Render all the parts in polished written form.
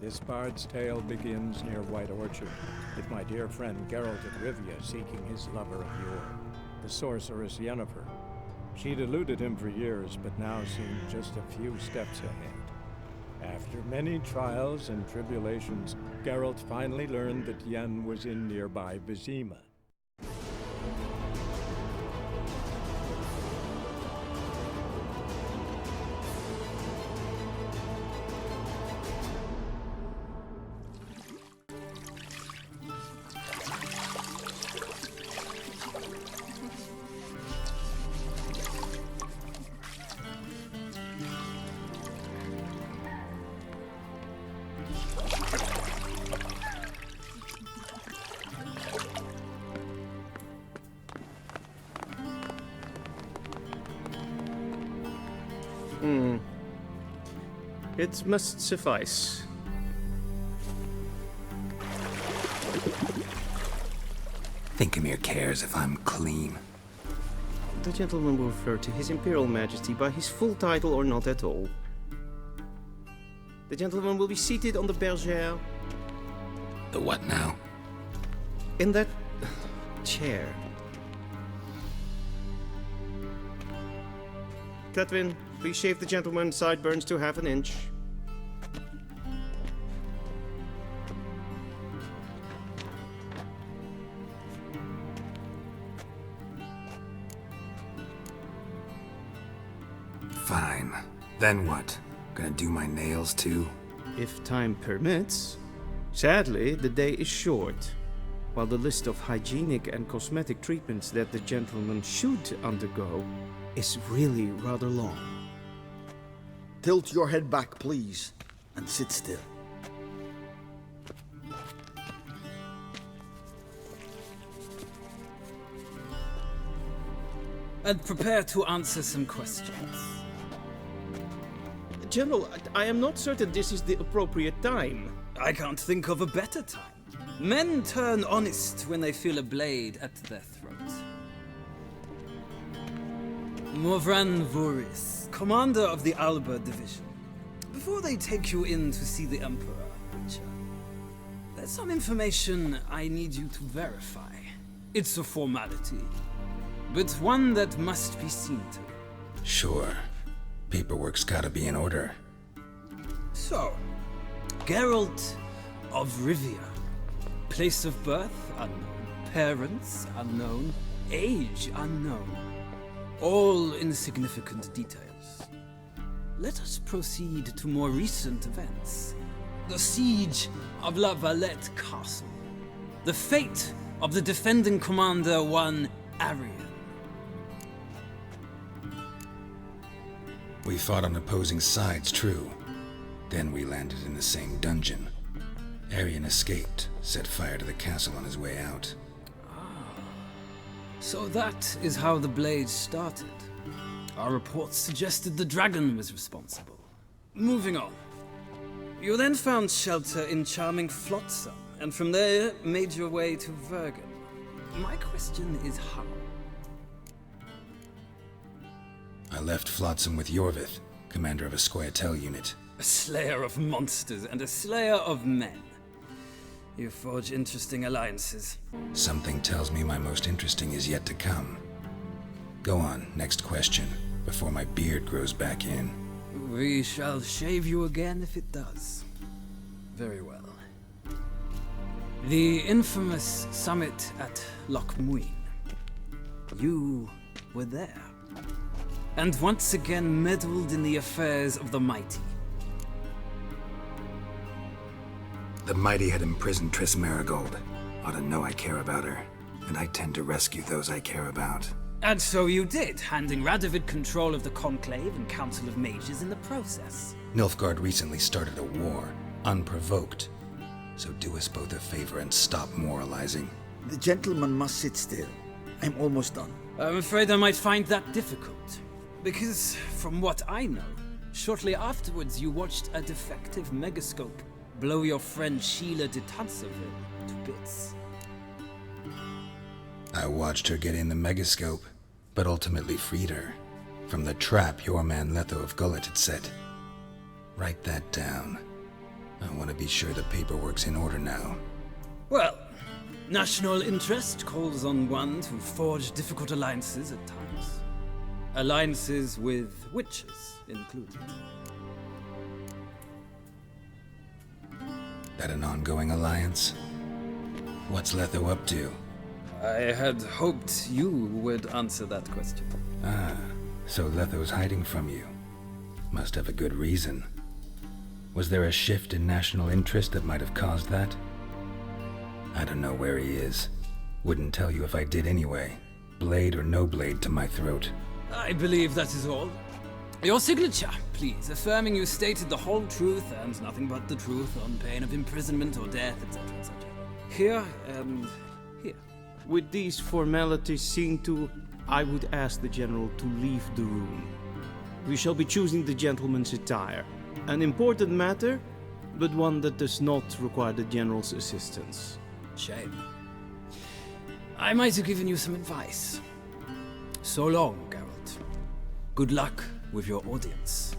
This bard's tale begins near White Orchard, with my dear friend Geralt of Rivia seeking his lover of yore, the sorceress Yennefer. She'd eluded him for years, but now seemed just a few steps ahead. After many trials and tribulations, Geralt finally learned that Yen was in nearby Vizima. It must suffice. Thinkemere cares if I'm clean. The gentleman will refer to His Imperial Majesty by his full title or not at all. The gentleman will be seated on the bergère. The what now? In that chair. Cletwin, please shave the gentleman's sideburns to half an inch. Fine. Then what? Gonna do my nails too? If time permits. Sadly, the day is short, while the list of hygienic and cosmetic treatments that the gentleman should undergo is really rather long. Tilt your head back, please, and sit still. And prepare to answer some questions. General, I am not certain this is the appropriate time. I can't think of a better time. Men turn honest when they feel a blade at their throat. Morvran Voris, commander of the Alba Division. Before they take you in to see the Emperor, Witcher, there's some information I need you to verify. It's a formality, but one that must be seen to. Sure. Paperwork's gotta be in order. So, Geralt of Rivia. Place of birth unknown. Parents unknown. Age unknown. All insignificant details. Let us proceed to more recent events. The siege of La Valette Castle. The fate of the defending commander, one Arian. We fought on opposing sides, true. Then we landed in the same dungeon. Arian escaped, set fire to the castle on his way out. So that is how the blade started. Our reports suggested the dragon was responsible. Moving on. You then found shelter in charming Flotsam, and from there made your way to Vergen. My question is how? I left Flotsam with Yorvith, commander of a Scoia'tael unit. A slayer of monsters and a slayer of men. You forge interesting alliances. Something tells me my most interesting is yet to come. Go on, next question, before my beard grows back in. We shall shave you again if it does. Very well. The infamous summit at Loch Muin. You were there. And once again meddled in the affairs of the mighty. The mighty had imprisoned Triss Merigold. Ought to know I care about her, and I tend to rescue those I care about. And so you did, handing Radovid control of the Conclave and Council of Mages in the process. Nilfgaard recently started a war, unprovoked. So do us both a favor and stop moralizing. The gentleman must sit still. I'm almost done. I'm afraid I might find that difficult. Because, from what I know, shortly afterwards you watched a defective megascope blow your friend Sheila de Tanseville to bits. I watched her get in the megascope, but ultimately freed her from the trap your man Letho of Gullet had set. Write that down. I want to be sure the paperwork's in order now. Well, national interest calls on one to forge difficult alliances at times. Alliances with witches included. That an ongoing alliance? What's Letho up to? I had hoped you would answer that question. Ah, so Letho's hiding from you. Must have a good reason. Was there a shift in national interest that might have caused that? I don't know where he is. Wouldn't tell you if I did anyway. Blade or no blade to my throat. I believe that is all. Your signature, please, affirming you stated the whole truth and nothing but the truth on pain of imprisonment or death, etc., etc. Here and here. With these formalities seen to, I would ask the General to leave the room. We shall be choosing the gentleman's attire. An important matter, but one that does not require the General's assistance. Shame. I might have given you some advice. So long, Geralt. Good luck with your audience.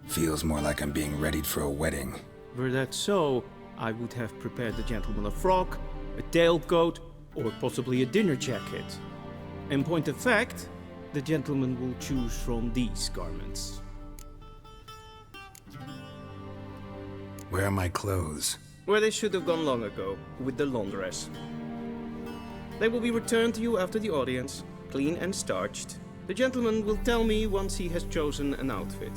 Feels more like I'm being readied for a wedding. Were that so, I would have prepared the gentleman a frock, a tailcoat, or possibly a dinner jacket. In point of fact, the gentleman will choose from these garments. Where are my clothes? Where they should have gone long ago, with the laundress. They will be returned to you after the audience, clean and starched. The gentleman will tell me once he has chosen an outfit.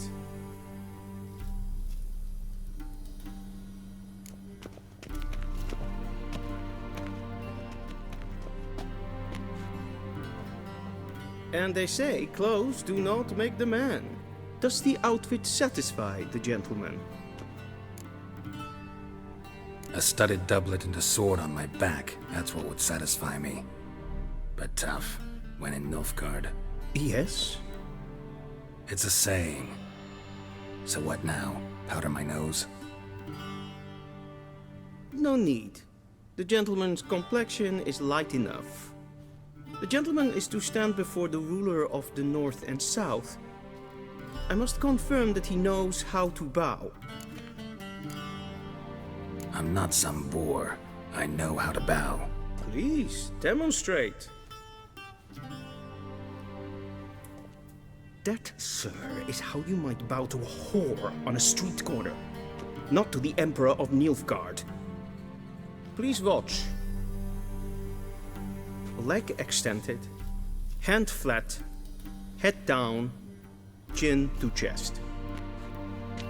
And they say clothes do not make the man. Does the outfit satisfy the gentleman? A studded doublet and a sword on my back, that's what would satisfy me. But tough, when in Nilfgaard. Yes. It's a saying. So what now? Powder my nose? No need. The gentleman's complexion is light enough. The gentleman is to stand before the ruler of the North and South. I must confirm that he knows how to bow. I'm not some boor. I know how to bow. Please, demonstrate. That, sir, is how you might bow to a whore on a street corner, not to the Emperor of Nilfgaard. Please watch. Leg extended, hand flat, head down, chin to chest.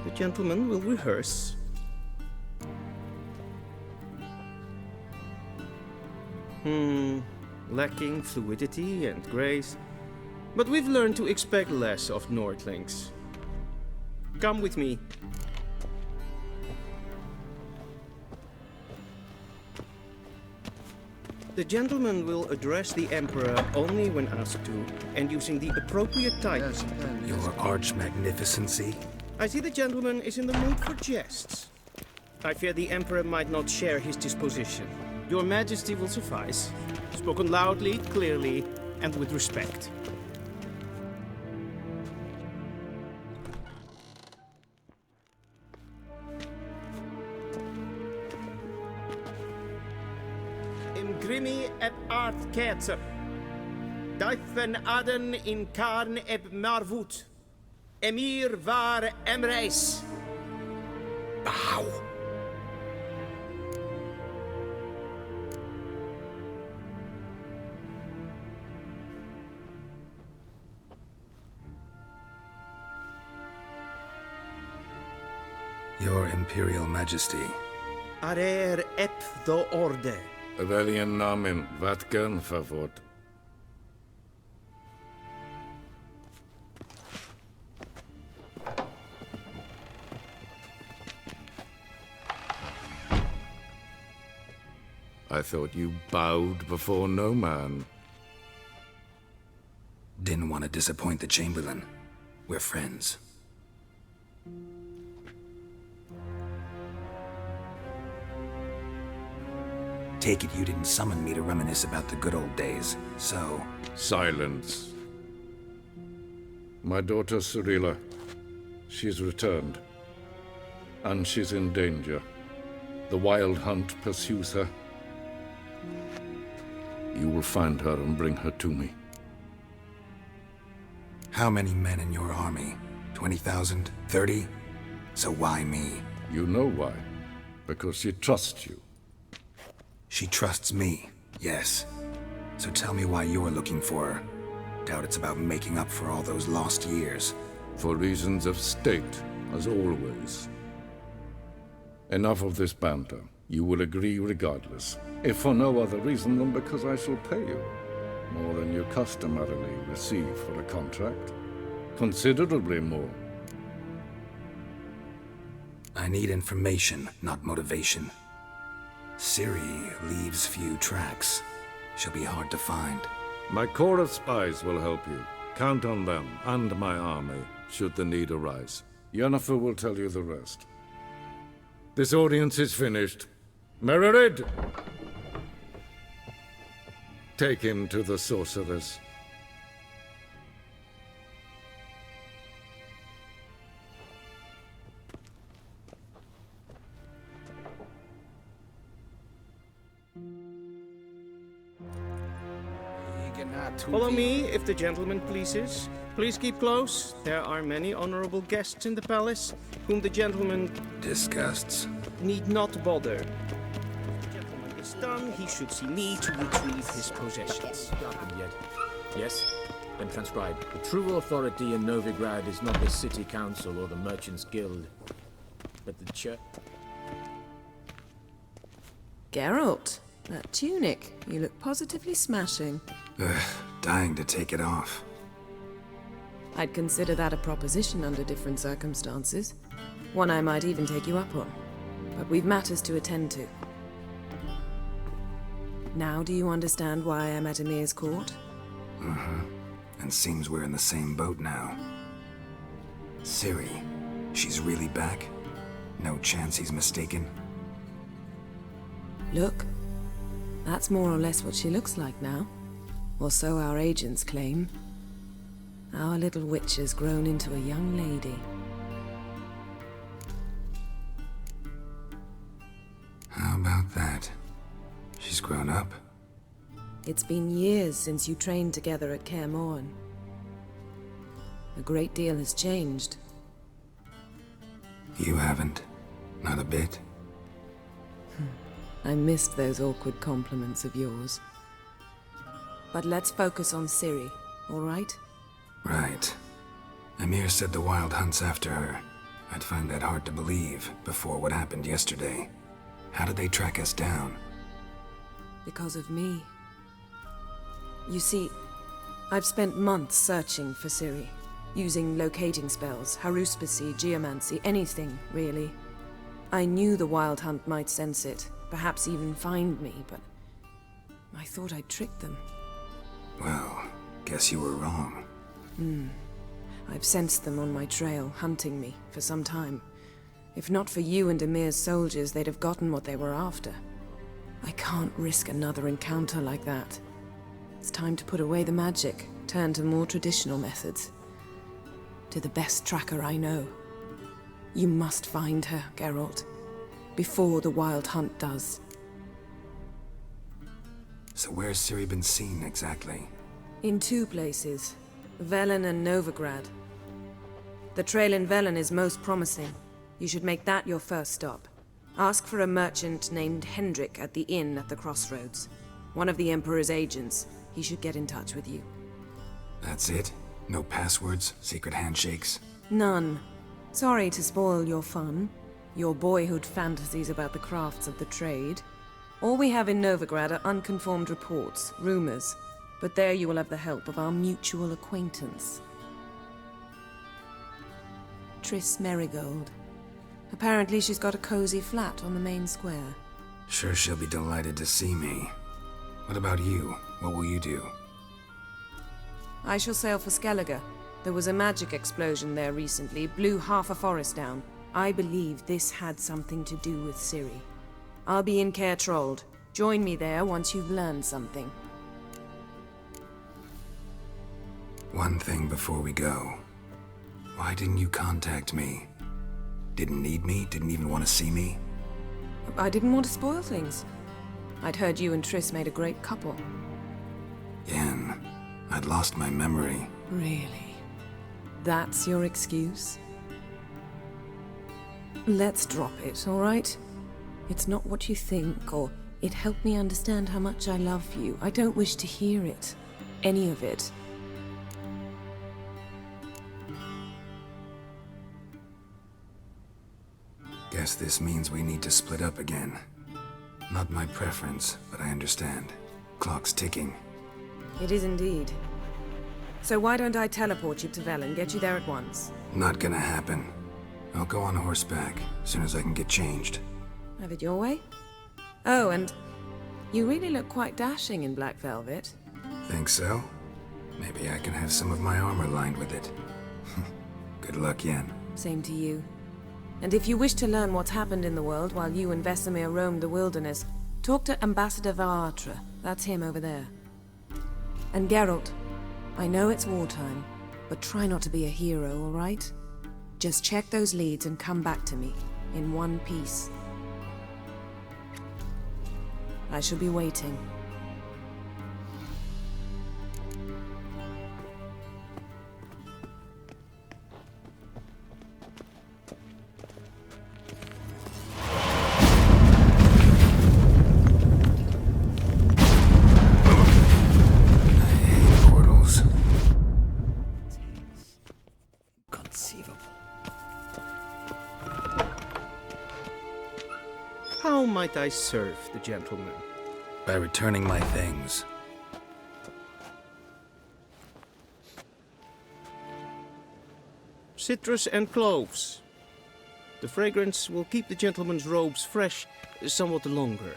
The gentleman will rehearse. Lacking fluidity and grace. But we've learned to expect less of Nordlings. Come with me. The gentleman will address the Emperor only when asked to, and using the appropriate title. Your arch magnificency? I see the gentleman is in the mood for jests. I fear the Emperor might not share his disposition. Your Majesty will suffice. Spoken loudly, clearly, and with respect. Imgrimi eb art ketzer. Duifen aden in karn eb marvoet. Emir var emreis. Bow! Your Imperial Majesty. Arer ep do orde. Welchen Namen? Wat gern verwort? I thought you bowed before no man. Didn't want to disappoint the Chamberlain. We're friends. Take it you didn't summon me to reminisce about the good old days, so... Silence. My daughter Cirilla, she's returned. And she's in danger. The Wild Hunt pursues her. You will find her and bring her to me. How many men in your army? 20,000? 30? So why me? You know why. Because she trusts you. She trusts me, yes. So tell me why you're looking for her. Doubt it's about making up for all those lost years. For reasons of state, as always. Enough of this banter. You will agree regardless. If for no other reason than because I shall pay you. More than you customarily receive for a contract. Considerably more. I need information, not motivation. Ciri leaves few tracks. She'll be hard to find. My corps of spies will help you. Count on them, and my army, should the need arise. Yennefer will tell you the rest. This audience is finished. Mererid! Take him to the sorceress. Follow me, if the gentleman pleases. Please keep close. There are many honorable guests in the palace, whom the gentleman Disgusts. need not bother. If the gentleman is done, he should see me to retrieve his possessions. Happened yet? Yes? Then transcribe. The true authority in Novigrad is not the city council or the merchants' guild, but the church. Geralt, that tunic. You look positively smashing. Ugh, dying to take it off. I'd consider that a proposition under different circumstances. One I might even take you up on. But we've matters to attend to. Now do you understand why I'm at Emir's court? And seems we're in the same boat now. Ciri, she's really back? No chance he's mistaken? Look, that's more or less what she looks like now. Or so our agents claim. Our little witch has grown into a young lady. How about that? She's grown up? It's been years since you trained together at Kaer Morhen. A great deal has changed. You haven't. Not a bit. I missed those awkward compliments of yours. But let's focus on Ciri, all right? Right. Emir said the Wild Hunt's after her. I'd find that hard to believe before what happened yesterday. How did they track us down? Because of me. You see, I've spent months searching for Ciri, using locating spells, haruspicy, geomancy, anything, really. I knew the Wild Hunt might sense it, perhaps even find me, but I thought I'd tricked them. Well, guess you were wrong. I've sensed them on my trail, hunting me, for some time. If not for you and Emir's soldiers, they'd have gotten what they were after. I can't risk another encounter like that. It's time to put away the magic, turn to more traditional methods. To the best tracker I know. You must find her, Geralt. Before the Wild Hunt does. So where's Ciri been seen exactly? In two places. Velen and Novigrad. The trail in Velen is most promising. You should make that your first stop. Ask for a merchant named Hendrik at the inn at the crossroads. One of the Emperor's agents. He should get in touch with you. That's it? No passwords? Secret handshakes? None. Sorry to spoil your fun. Your boyhood fantasies about the crafts of the trade. All we have in Novigrad are unconfirmed reports, rumors. But there you will have the help of our mutual acquaintance. Triss Merigold. Apparently she's got a cozy flat on the main square. Sure she'll be delighted to see me. What about you? What will you do? I shall sail for Skellige. There was a magic explosion there recently, blew half a forest down. I believe this had something to do with Ciri. I'll be in Caer Trold. Join me there once you've learned something. One thing before we go. Why didn't you contact me? Didn't need me? Didn't even want to see me? I didn't want to spoil things. I'd heard you and Triss made a great couple. Yen, I'd lost my memory. Really? That's your excuse? Let's drop it, all right? It's not what you think, or it helped me understand how much I love you. I don't wish to hear it. Any of it. Guess this means we need to split up again. Not my preference, but I understand. Clock's ticking. It is indeed. So why don't I teleport you to Vel and get you there at once? Not gonna happen. I'll go on horseback, as soon as I can get changed. Have it your way? Oh, and you really look quite dashing in black velvet. Think so? Maybe I can have some of my armor lined with it. Good luck, Yen. Same to you. And if you wish to learn what's happened in the world while you and Vesemir roamed the wilderness, talk to Ambassador Varatra. That's him over there. And Geralt, I know it's wartime, but try not to be a hero, all right? Just check those leads and come back to me, in one piece. I shall be waiting. How might I serve the gentleman? By returning my things. Citrus and cloves. The fragrance will keep the gentleman's robes fresh somewhat longer.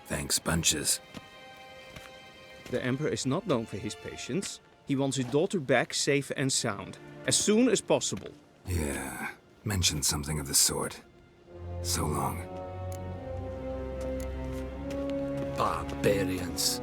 Thanks, bunches. The Emperor is not known for his patience. He wants his daughter back safe and sound, as soon as possible. Yeah, mentioned something of the sort. So long. Barbarians.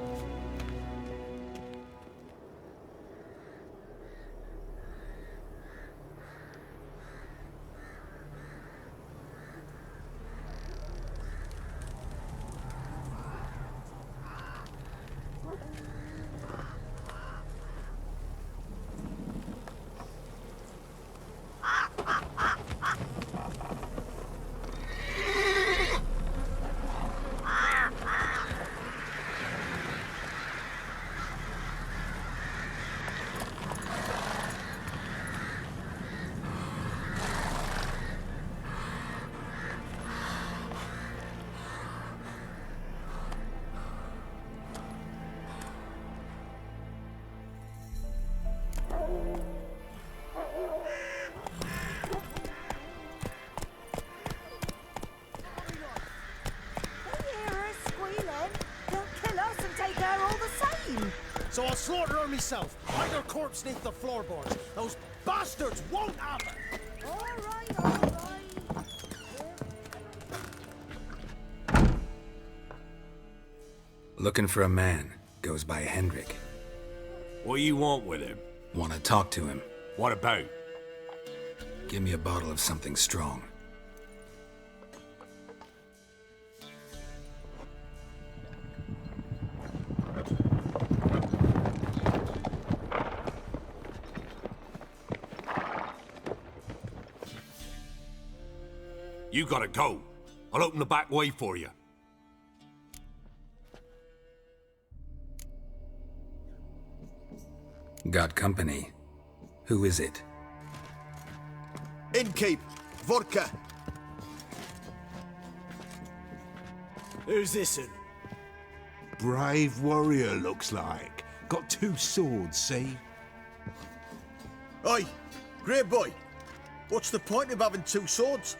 So I'll slaughter her myself. Hide her corpse neath the floorboards. Those bastards won't have it! All right. Looking for a man. Goes by Hendrik. What do you want with him? Want to talk to him. What about? Give me a bottle of something strong. You gotta go. I'll open the back way for you. Got company. Who is it? Innkeep, vodka. Who's this in? Brave warrior, looks like. Got 2 swords, see? Oi, great boy. What's the point of having 2 swords?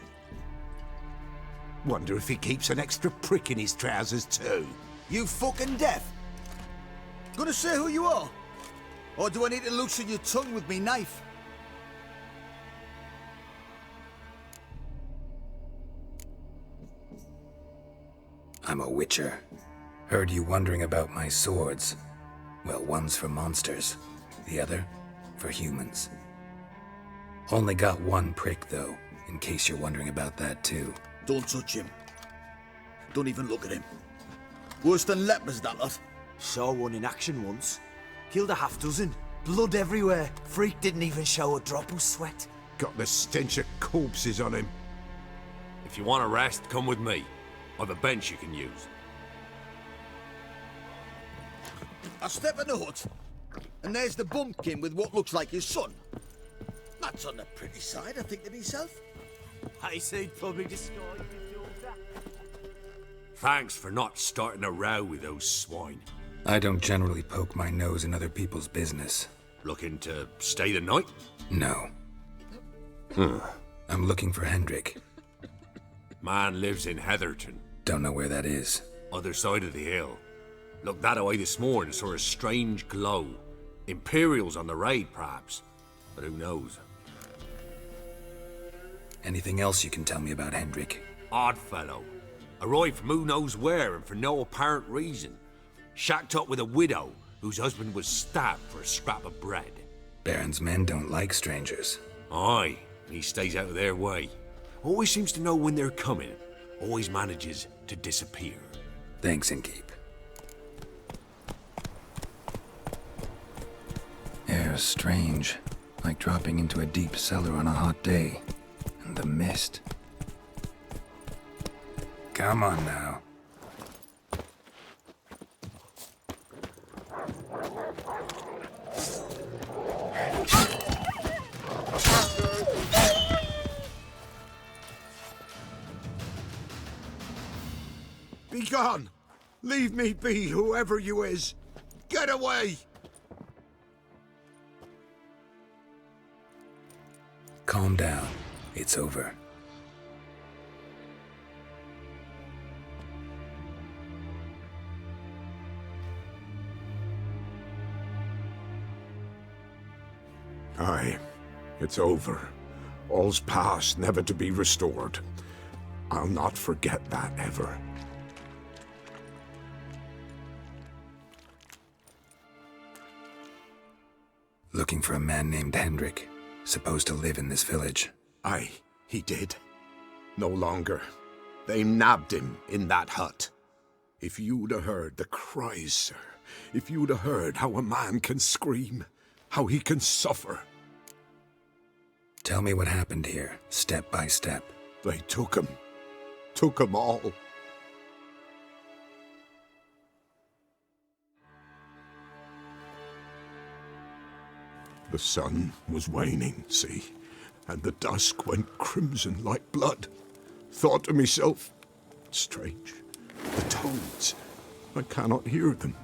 Wonder if he keeps an extra prick in his trousers too. You fucking deaf? Gonna say who you are? Or do I need to loosen your tongue with me knife? I'm a witcher. Heard you wondering about my swords. Well, one's for monsters, the other for humans. Only got one prick, though, in case you're wondering about that, too. Don't touch him. Don't even look at him. Worse than lepers, that lot. Saw one in action once. Killed a half dozen. Blood everywhere. Freak didn't even show a drop of sweat. Got the stench of corpses on him. If you want a rest, come with me. I've a bench you can use. I step in the hut, and there's the bumpkin with what looks like his son. That's on the pretty side, I think to myself. I said probably destroy Thanks for not starting a row with those swine. I don't generally poke my nose in other people's business. Looking to stay the night? No. I'm looking for Hendrik. Man lives in Heatherton. Don't know where that is. Other side of the hill. Looked that away this morning, saw a strange glow. Imperials on the raid, perhaps. But who knows? Anything else you can tell me about Hendrik? Odd fellow. Arrived from who knows where and for no apparent reason. Shacked up with a widow whose husband was stabbed for a scrap of bread. Baron's men don't like strangers. Aye, and he stays out of their way. Always seems to know when they're coming. Always manages to disappear. Thanks, Innkeep. Air's strange. Like dropping into a deep cellar on a hot day. And the mist. Come on now. Be gone! Leave me be, whoever you is! Get away! Calm down. It's over. Aye, it's over. All's past, never to be restored. I'll not forget that ever. Looking for a man named Hendrik, supposed to live in this village. Aye, he did. No longer. They nabbed him in that hut. If you'd have heard the cries, sir, if you'd have heard how a man can scream, how he can suffer. Tell me what happened here, step by step. They took him all. The sun was waning, see, and the dusk went crimson like blood. Thought to myself, strange, the toads, I cannot hear them.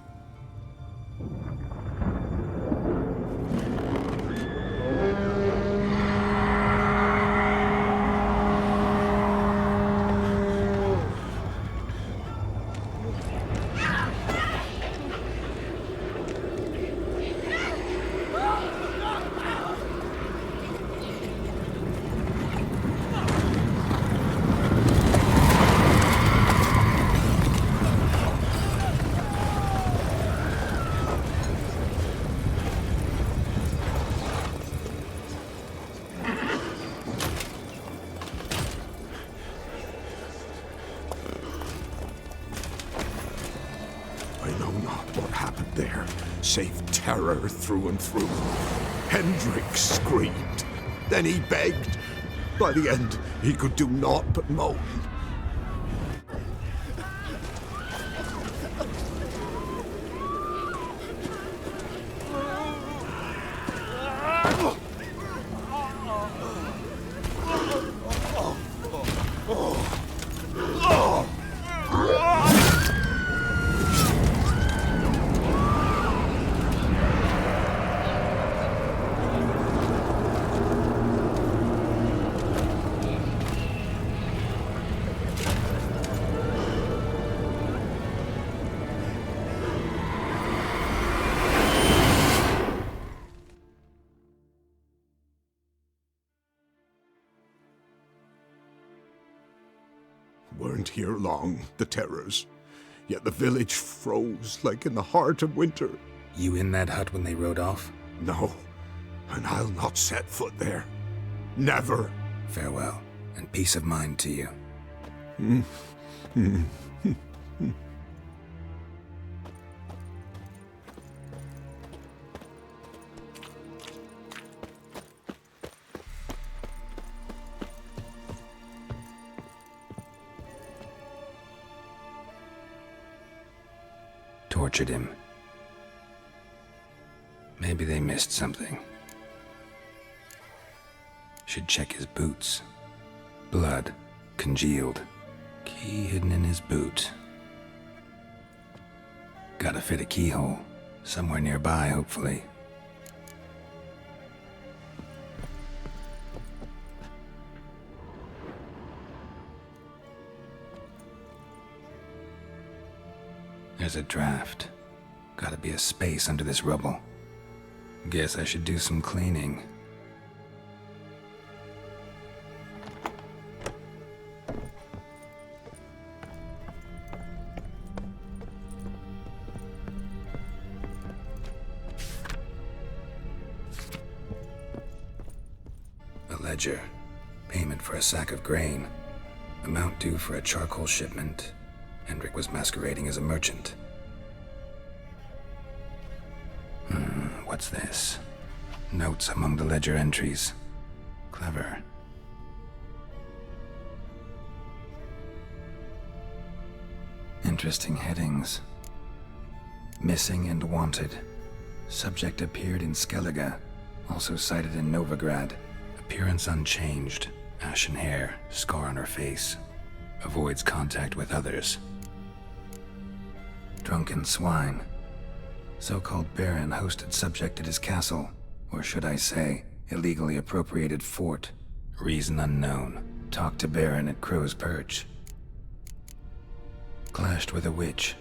Save terror through and through. Hendrik screamed. Then he begged. By the end, he could do naught but moan. Weren't here long, the terrors. yet the village froze like in the heart of winter. You in that hut when they rode off? No, and I'll not set foot there. Never. Farewell, and peace of mind to you. Tortured him. Maybe they missed something. Should check his boots. Blood, congealed. Key hidden in his boot. Gotta fit a keyhole. Somewhere nearby, hopefully. There's a draft. Gotta be a space under this rubble. Guess I should do some cleaning. A ledger. Payment for a sack of grain. Amount due for a charcoal shipment. Hendrik was masquerading as a merchant. What's this? Notes among the ledger entries. Clever. Interesting headings. Missing and wanted. Subject appeared in Skellige. Also cited in Novigrad. Appearance unchanged. Ashen hair. Scar on her face. Avoids contact with others. Drunken swine. So-called Baron hosted subject at his castle, or should I say, illegally appropriated fort. Reason unknown. Talked to Baron at Crow's Perch. Clashed with a witch.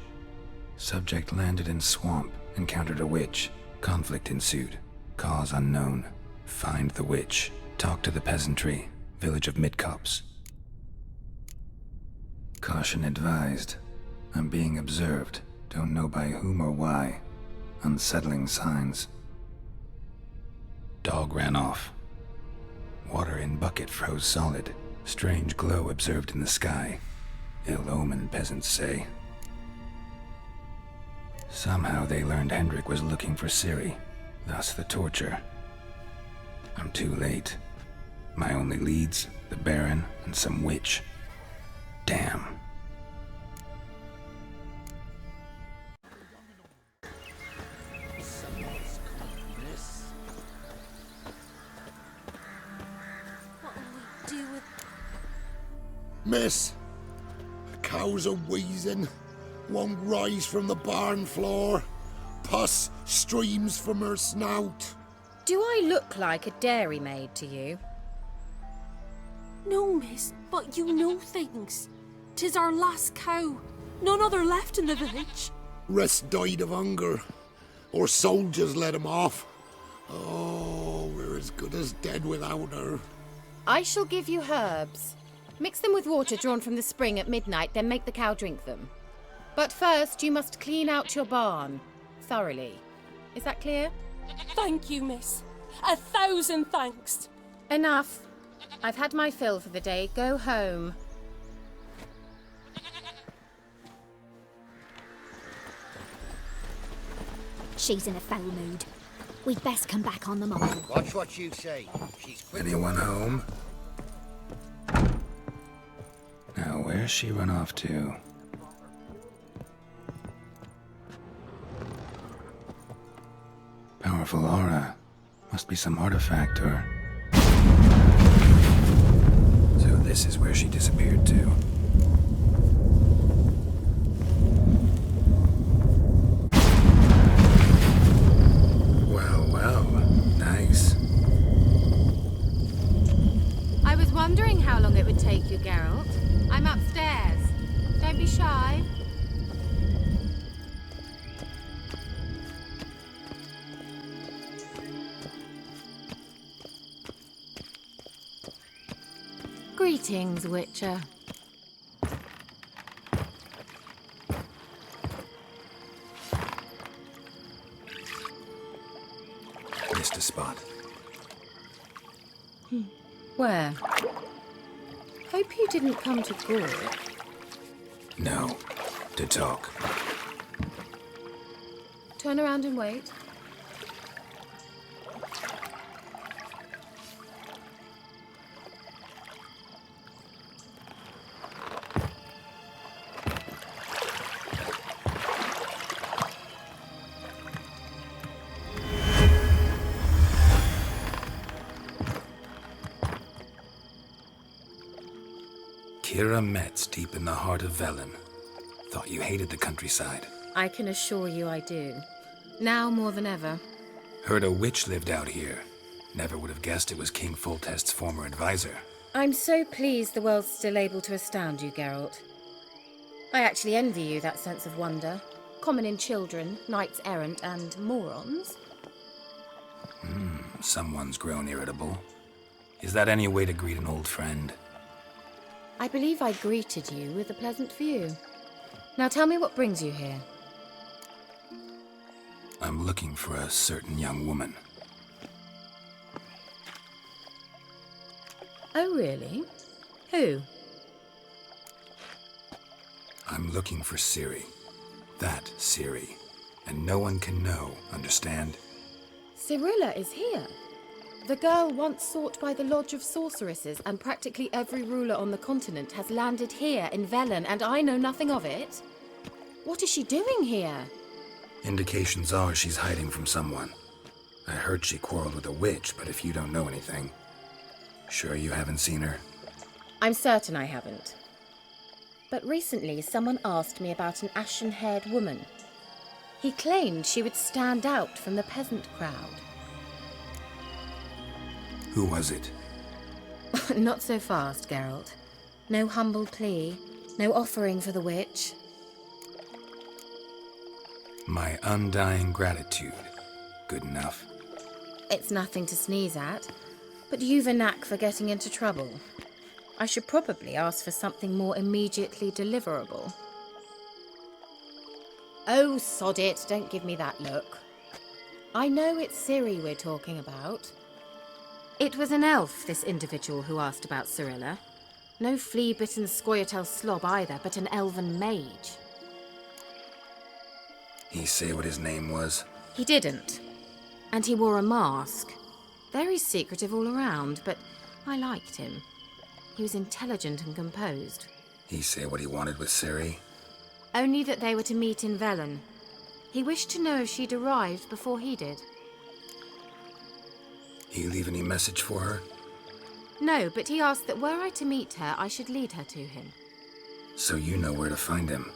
Subject landed in swamp, encountered a witch. Conflict ensued. Cause unknown. Find the witch. Talk to the peasantry. Village of Midcopse. Caution advised. I'm being observed. Don't know by whom or why. Unsettling signs. Dog ran off. Water in bucket froze solid. Strange glow observed in the sky. Ill omen, peasants say. Somehow they learned Hendrik was looking for Ciri, thus the torture. I'm too late. My only leads, the Baron and some witch. Damn. Miss, the cows are wheezing, won't rise from the barn floor. Pus streams from her snout. Do I look like a dairymaid to you? No, miss, but you know things. 'Tis our last cow. None other left in the village. Rest died of hunger, or soldiers let him off. Oh, we're as good as dead without her. I shall give you herbs. Mix them with water drawn from the spring at midnight, then make the cow drink them. But first, you must clean out your barn. Thoroughly. Is that clear? Thank you, miss. 1,000 thanks. Enough. I've had my fill for the day. Go home. She's in a foul mood. We'd best come back on the morrow. Watch what you say. She's quick. Anyone home? Now, where's she run off to? Powerful aura. Must be some artifact or... So this is where she disappeared to. Well, well. Nice. I was wondering how long it would take you, Geralt. I'm upstairs. Don't be shy. Greetings, Witcher. to spot. Where? Hope you didn't come to Gore. No, to talk. Turn around and wait. Kira Metz, deep in the heart of Velen. Thought you hated the countryside. I can assure you I do. Now more than ever. Heard a witch lived out here. Never would have guessed it was King Foltest's former advisor. I'm so pleased the world's still able to astound you, Geralt. I actually envy you that sense of wonder. Common in children, knights errant, and morons. Someone's grown irritable. Is that any way to greet an old friend? I believe I greeted you with a pleasant view. Now tell me what brings you here. I'm looking for a certain young woman. Oh, really? Who? I'm looking for Ciri. That Ciri. And no one can know, understand? Cirilla is here. The girl once sought by the Lodge of Sorceresses, and practically every ruler on the continent has landed here in Velen, and I know nothing of it. What is she doing here? Indications are she's hiding from someone. I heard she quarreled with a witch, but if you don't know anything, sure you haven't seen her? I'm certain I haven't. But recently someone asked me about an ashen-haired woman. He claimed she would stand out from the peasant crowd. Who was it? Not so fast, Geralt. No humble plea, no offering for the witch. My undying gratitude. Good enough. It's nothing to sneeze at, but you've a knack for getting into trouble. I should probably ask for something more immediately deliverable. Oh, sod it, don't give me that look. I know it's Ciri we're talking about. It was an elf, this individual who asked about Cirilla. No flea-bitten Scoia'tael slob either, but an elven mage. He say what his name was? He didn't. And he wore a mask. Very secretive all around, but I liked him. He was intelligent and composed. He say what he wanted with Ciri? Only that they were to meet in Velen. He wished to know if she'd arrived before he did. He leave any message for her? No, but he asked that were I to meet her, I should lead her to him. So you know where to find him?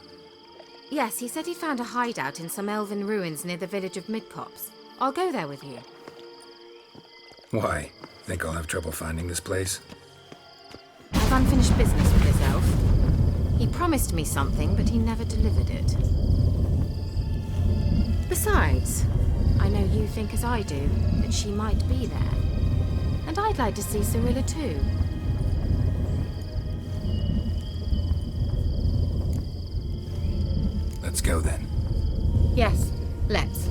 Yes, he said he'd found a hideout in some elven ruins near the village of Midcopse. I'll go there with you. Why? Think I'll have trouble finding this place? I've unfinished business with this elf. He promised me something, but he never delivered it. Besides, I know you think as I do, that she might be there. And I'd like to see Cirilla too. Let's go then. Yes, let's.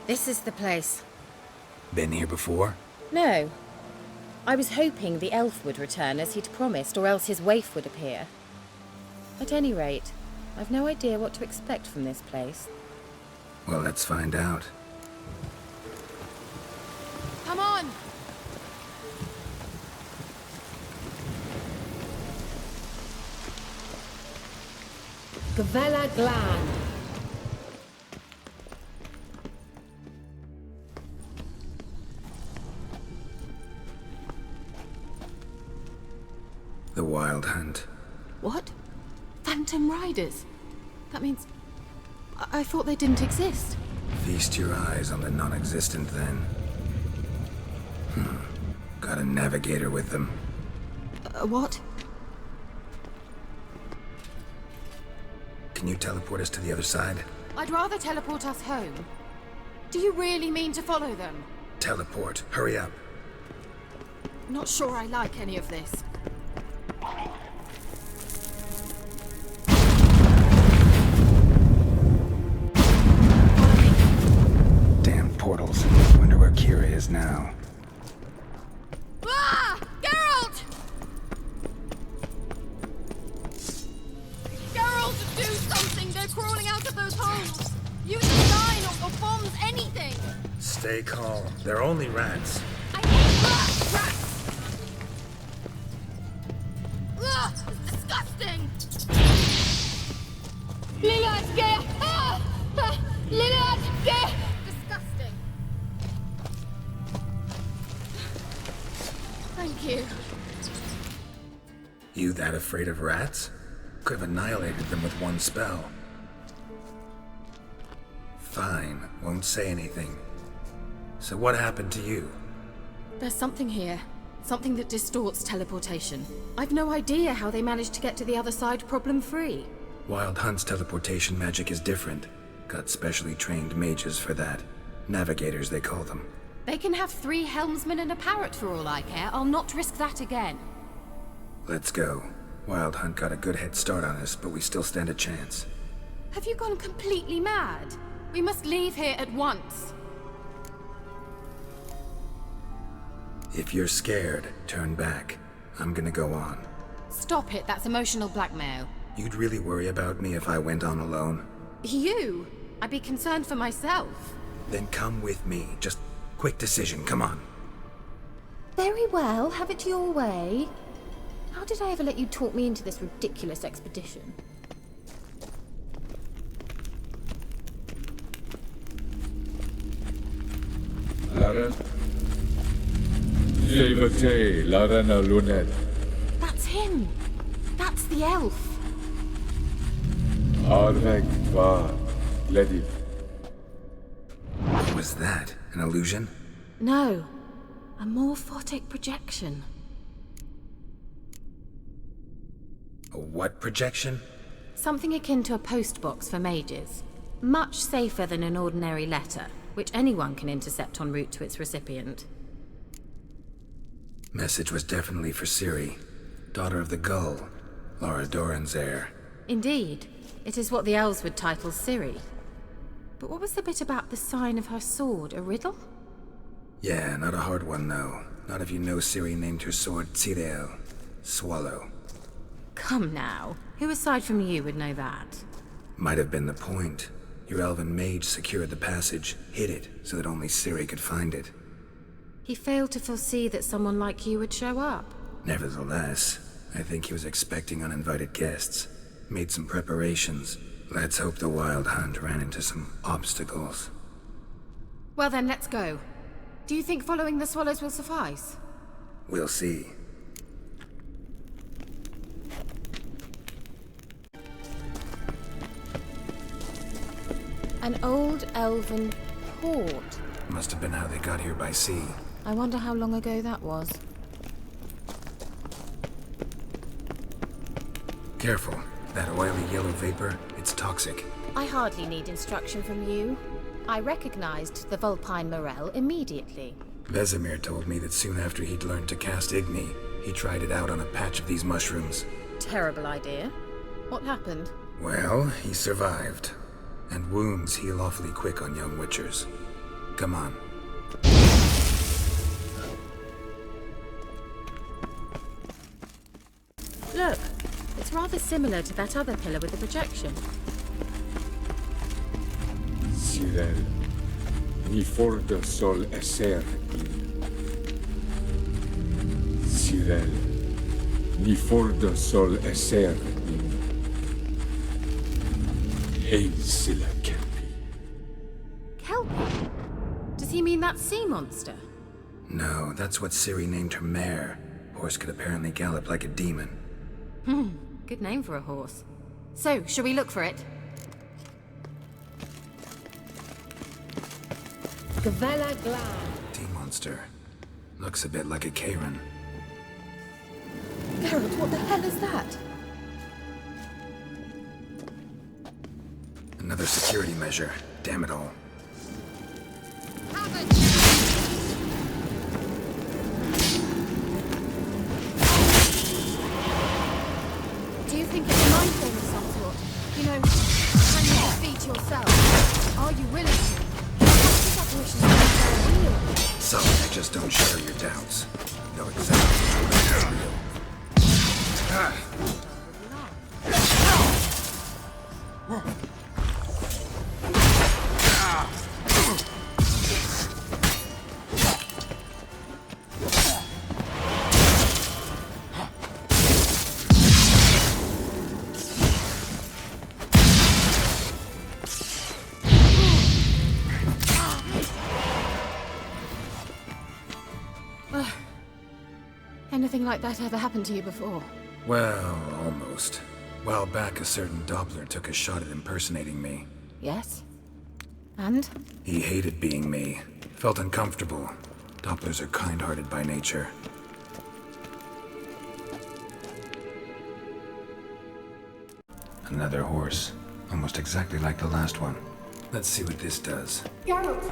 This is the place. Been here before? No. I was hoping the elf would return as he'd promised, or else his waif would appear. At any rate, I've no idea what to expect from this place. Well, let's find out. Come on! Gavella Glan. The Wild Hunt. What? Phantom Riders? That means... I thought they didn't exist. Feast your eyes on the non-existent then. Got a navigator with them. What? Can you teleport us to the other side? I'd rather teleport us home. Do you really mean to follow them? Teleport. Hurry up. Not sure I like any of this. Damn portals. Wonder where Kira is now. Ah! Geralt! Geralt, do something! They're crawling out of those holes! Use a sign or bombs, anything! Stay calm. They're only rats. I hate rats! Rats! Ugh! It's disgusting! Lillard, get! Ah! Lillard, get! Disgusting. Thank you. You that afraid of rats? Could have annihilated them with one spell. Fine, won't say anything. So what happened to you? There's something here. Something that distorts teleportation. I've no idea how they managed to get to the other side problem-free. Wild Hunt's teleportation magic is different. Got specially trained mages for that. Navigators, they call them. They can have 3 helmsmen and a parrot for all I care. I'll not risk that again. Let's go. Wild Hunt got a good head start on us, but we still stand a chance. Have you gone completely mad? We must leave here at once. If you're scared, turn back. I'm gonna go on. Stop it, that's emotional blackmail. You'd really worry about me if I went on alone? You? I'd be concerned for myself. Then come with me. Just quick decision, come on. Very well, have it your way. How did I ever let you talk me into this ridiculous expedition? Laren? Jevate, Larena Luned. That's him! That's the elf! Arvek va Lediv. What was that? An illusion? No. A morphotic projection. A what projection? Something akin to a postbox for mages. Much safer than an ordinary letter, which anyone can intercept en route to its recipient. Message was definitely for Ciri, daughter of the Gull, Lara Doran's heir. Indeed. It is what the elves would title Ciri. But what was the bit about the sign of her sword? A riddle? Yeah, not a hard one, though. Not if you know Ciri named her sword Tirel, Swallow. Come now. Who aside from you would know that? Might have been the point. Your elven mage secured the passage, hid it, so that only Ciri could find it. He failed to foresee that someone like you would show up. Nevertheless, I think he was expecting uninvited guests. Made some preparations. Let's hope the Wild Hunt ran into some obstacles. Well then, let's go. Do you think following the swallows will suffice? We'll see. An old elven port. Must have been how they got here by sea. I wonder how long ago that was. Careful. That oily yellow vapor, it's toxic. I hardly need instruction from you. I recognized the Vulpine Morel immediately. Vesemir told me that soon after he'd learned to cast Igni, he tried it out on a patch of these mushrooms. Terrible idea. What happened? Well, he survived. And wounds heal awfully quick on young witchers. Come on. Look, it's rather similar to that other pillar with the projection. Cyril, ni forda sol esser in. Cyril, ni forda sol esser in. Ein silla kelpi. Kelpie? Does he mean that sea monster? No, that's what Ciri named her mare. Horse could apparently gallop like a demon. Good name for a horse. So, shall we look for it? Gavella Glad. T-monster. Looks a bit like a Karen. Geralt, what the hell is that? Another security measure. Damn it all. it yourself. Are you willing to? These apparitions are real. Some that just don't share your doubts. Know exactly what's real. Anything like that ever happened to you before? Well, almost. A while back, a certain Doppler took a shot at impersonating me. Yes? And? He hated being me. Felt uncomfortable. Dopplers are kind-hearted by nature. Another horse. Almost exactly like the last one. Let's see what this does. Geralt,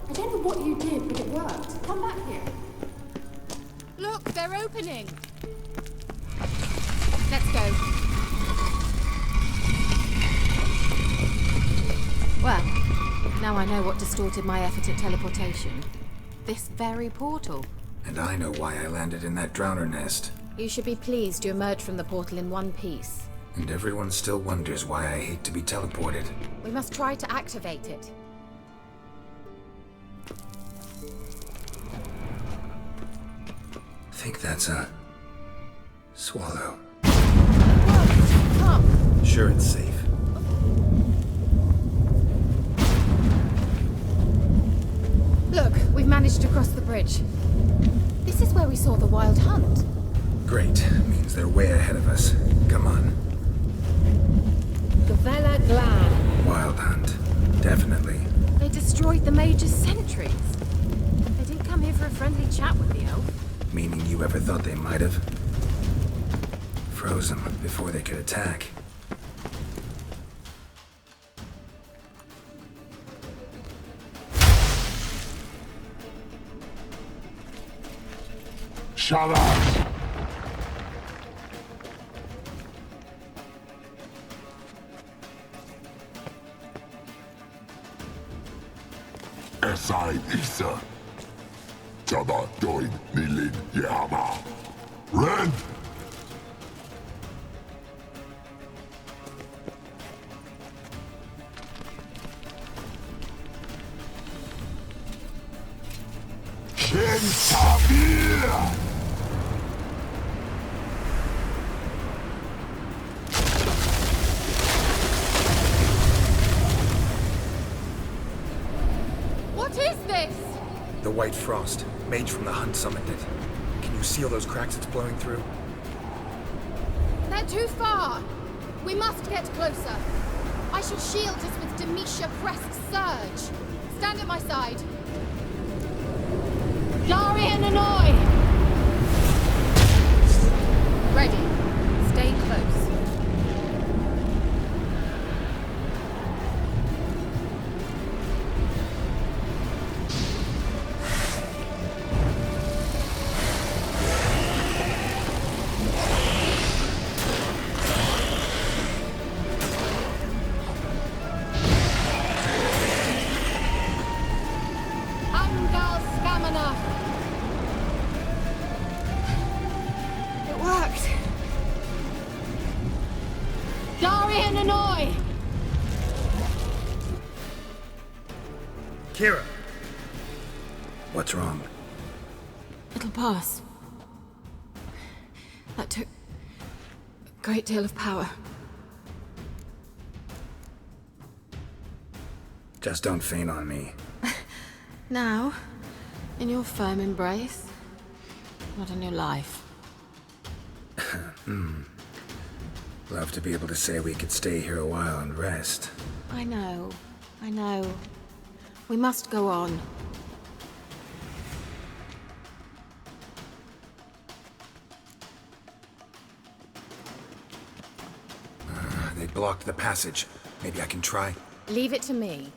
I don't know what you did, but it worked. Come back here. Look, they're opening! Let's go. Well, now I know what distorted my effort at teleportation. This very portal. And I know why I landed in that drowner nest. You should be pleased you emerged from the portal in one piece. And everyone still wonders why I hate to be teleported. We must try to activate it. I think that's a... swallow. Come! Sure it's safe. Look, we've managed to cross the bridge. This is where we saw the wild hunt. Great. Means they're way ahead of us. Come on. Gavella Glan. Wild hunt. Definitely. They destroyed the Major's sentries. They didn't come here for a friendly chat with the elf. Meaning you ever thought they might have? Froze them before they could attack. Shut up! Esai Isa. Jada doin nilin yama. Ren! Shen Tabir! What is this? The White Frost. Mage from the hunt summoned it. Can you see all those cracks it's blowing through? They're too far. We must get closer. I shall shield us with Demetia Crest's surge. Stand at my side. Darian Annoy! Ready. Stay close. Angal Stamina! It worked. Darian Annoy! Kira! What's wrong? It'll pass. That took a great deal of power. Just don't faint on me. Now, in your firm embrace, not in your life. Love to be able to say we could stay here a while and rest. I know. We must go on. They blocked the passage. Maybe I can try. Leave it to me.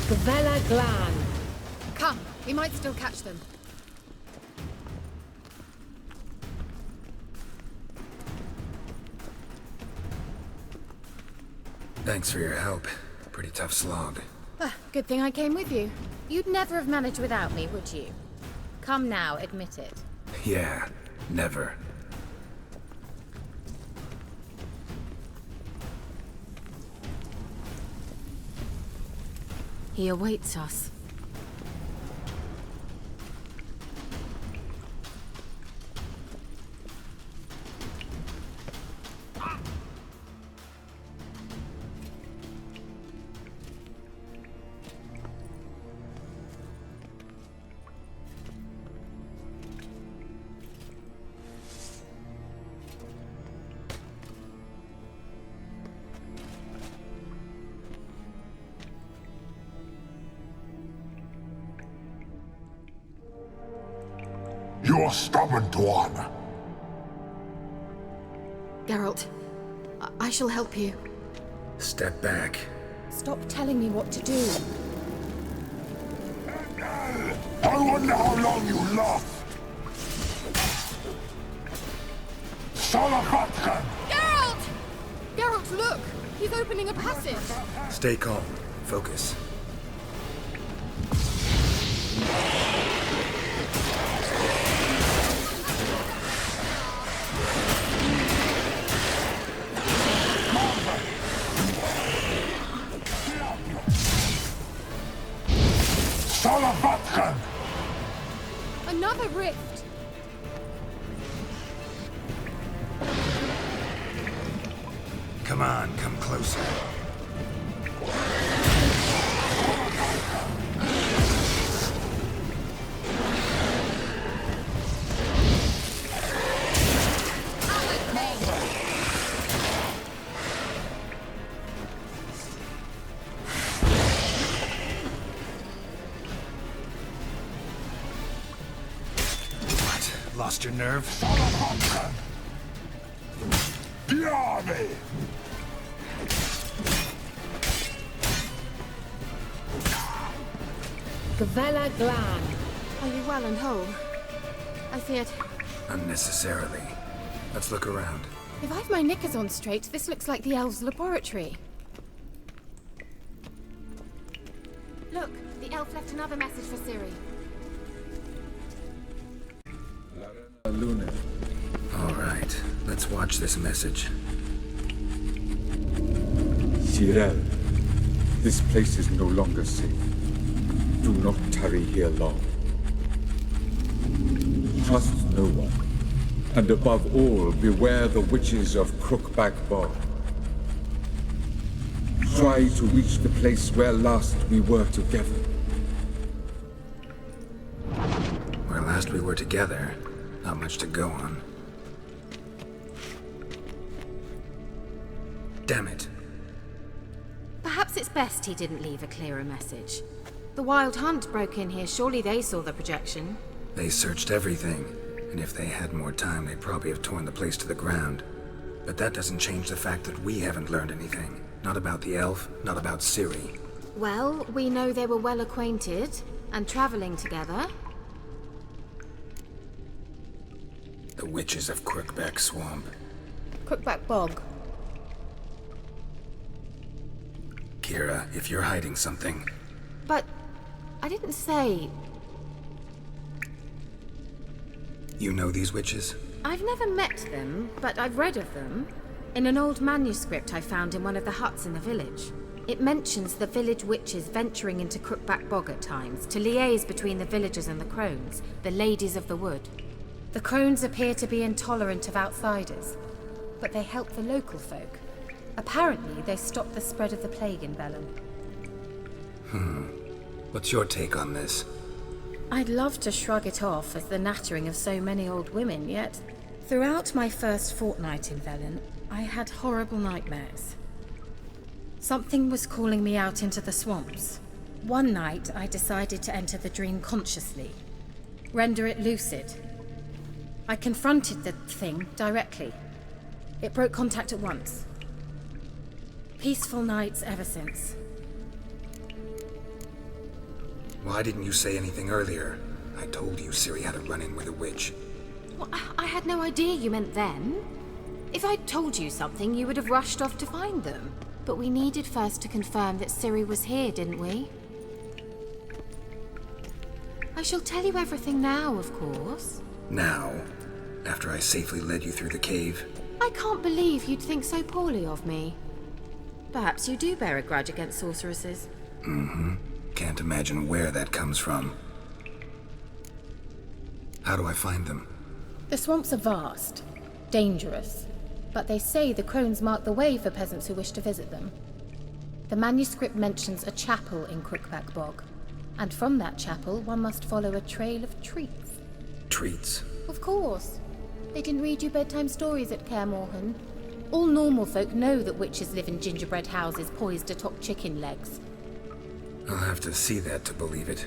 Gvela Glan. Come, we might still catch them. Thanks for your help. Pretty tough slog. Good thing I came with you. You'd never have managed without me, would you? Come now, admit it. Yeah, never. He awaits us. You're stubborn, Tuan. Geralt, I shall help you. Step back. Stop telling me what to do. I wonder how long you last. Salafatkan! Geralt! Geralt, look! He's opening a passage! Stay calm. Focus. Salafatkan! Another rift! Come on, come closer. Lost your nerve? Diame! Gvela Glan. Are you well and whole? I feared... Unnecessarily. Let's look around. If I've my knickers on straight, this looks like the elves' laboratory. Look, the elf left another message for Ciri. Luna. All right, let's watch this message. Cyril, this place is no longer safe. Do not tarry here long. Trust no one. And above all, beware the witches of Crookback Bog. Try to reach the place where last we were together. Where last we were together, not much to go on. Damn it. Perhaps it's best he didn't leave a clearer message. The Wild Hunt broke in here. Surely they saw the projection. They searched everything, and if they had more time, they'd probably have torn the place to the ground. But that doesn't change the fact that we haven't learned anything. Not about the elf, not about Ciri. Well, we know they were well acquainted and traveling together. The witches of Crookback Swamp. Crookback Bog. Kira, if you're hiding something... But I didn't say... You know these witches? I've never met them, but I've read of them. In an old manuscript I found in one of the huts in the village. It mentions the village witches venturing into Crookback Bog at times to liaise between the villagers and the crones, the ladies of the wood. The crones appear to be intolerant of outsiders, but they help the local folk. Apparently, they stopped the spread of the plague in Velen. What's your take on this? I'd love to shrug it off as the nattering of so many old women, yet throughout my first fortnight in Velen, I had horrible nightmares. Something was calling me out into the swamps. One night, I decided to enter the dream consciously, render it lucid. I confronted the thing directly. It broke contact at once. Peaceful nights ever since. Why didn't you say anything earlier? I told you Ciri had a run-in with a witch. Well, I had no idea you meant then. If I'd told you something, you would have rushed off to find them. But we needed first to confirm that Ciri was here, didn't we? I shall tell you everything now, of course. Now? After I safely led you through the cave? I can't believe you'd think so poorly of me. Perhaps you do bear a grudge against sorceresses. Mm-hmm. Can't imagine where that comes from. How do I find them? The swamps are vast, dangerous, but they say the crones mark the way for peasants who wish to visit them. The manuscript mentions a chapel in Crookback Bog, and from that chapel one must follow a trail of treats. Treats? Of course. They didn't read you bedtime stories at Kaer Morhen. All normal folk know that witches live in gingerbread houses poised atop chicken legs. I'll have to see that to believe it.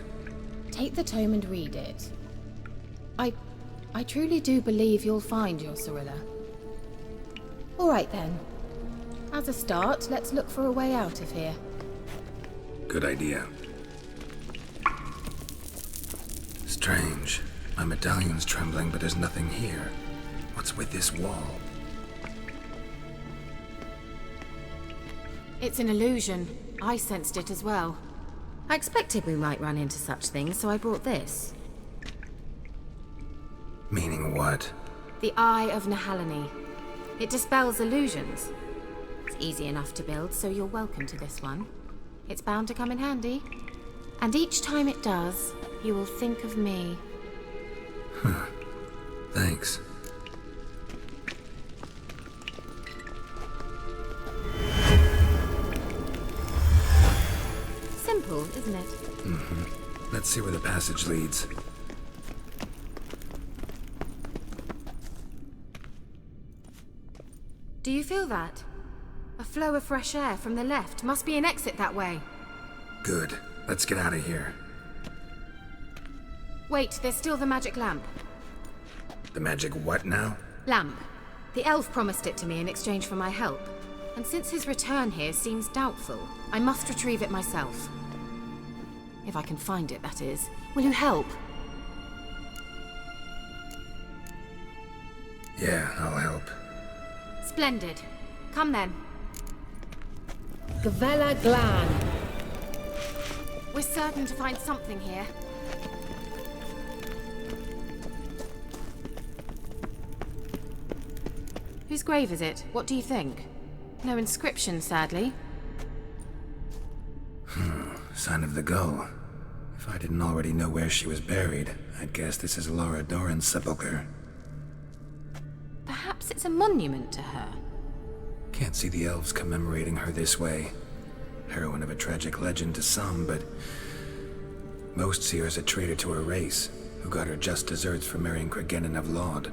Take the tome and read it. I truly do believe you'll find your Cirilla. All right then. As a start, let's look for a way out of here. Good idea. Strange. My medallion's trembling, but there's nothing here. What's with this wall? It's an illusion. I sensed it as well. I expected we might run into such things, so I brought this. Meaning what? The Eye of Nehaleni. It dispels illusions. It's easy enough to build, so you're welcome to this one. It's bound to come in handy. And each time it does, you will think of me. Huh. Thanks. Simple, isn't it? Mm-hmm. Let's see where the passage leads. Do you feel that? A flow of fresh air from the left. Must be an exit that way. Good. Let's get out of here. Wait, there's still the magic lamp. The magic what now? Lamp. The elf promised it to me in exchange for my help. And since his return here seems doubtful, I must retrieve it myself. If I can find it, that is. Will you help? Yeah, I'll help. Splendid. Come then. Gavella Glan. We're certain to find something here. Whose grave is it? What do you think? No inscription, sadly. Sign of the Gull. If I didn't already know where she was buried, I'd guess this is Laura Doran's sepulchre. Perhaps it's a monument to her. Can't see the elves commemorating her this way. Heroine of a tragic legend to some, but most see her as a traitor to her race, who got her just deserts for marrying Cregennan of Laud.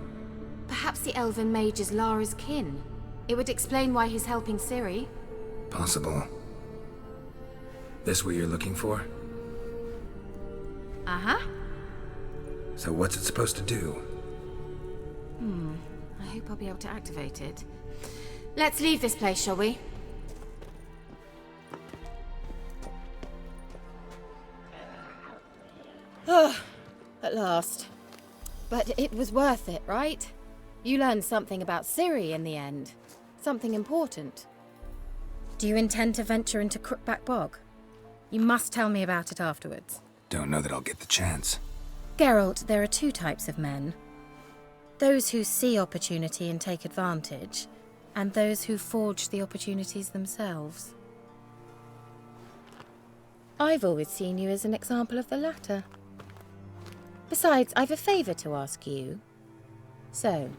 Perhaps the elven mage is Lara's kin. It would explain why he's helping Ciri. Possible. This what you're looking for? Uh-huh. So what's it supposed to do? I hope I'll be able to activate it. Let's leave this place, shall we? At last. But it was worth it, right? You learned something about Ciri in the end. Something important. Do you intend to venture into Crookback Bog? You must tell me about it afterwards. Don't know that I'll get the chance. Geralt, there are two types of men. Those who see opportunity and take advantage, and those who forge the opportunities themselves. I've always seen you as an example of the latter. Besides, I've a favor to ask you. So,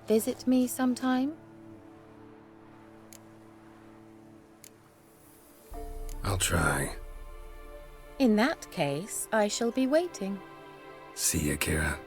visit me sometime? I'll try. In that case, I shall be waiting. See ya, Kira.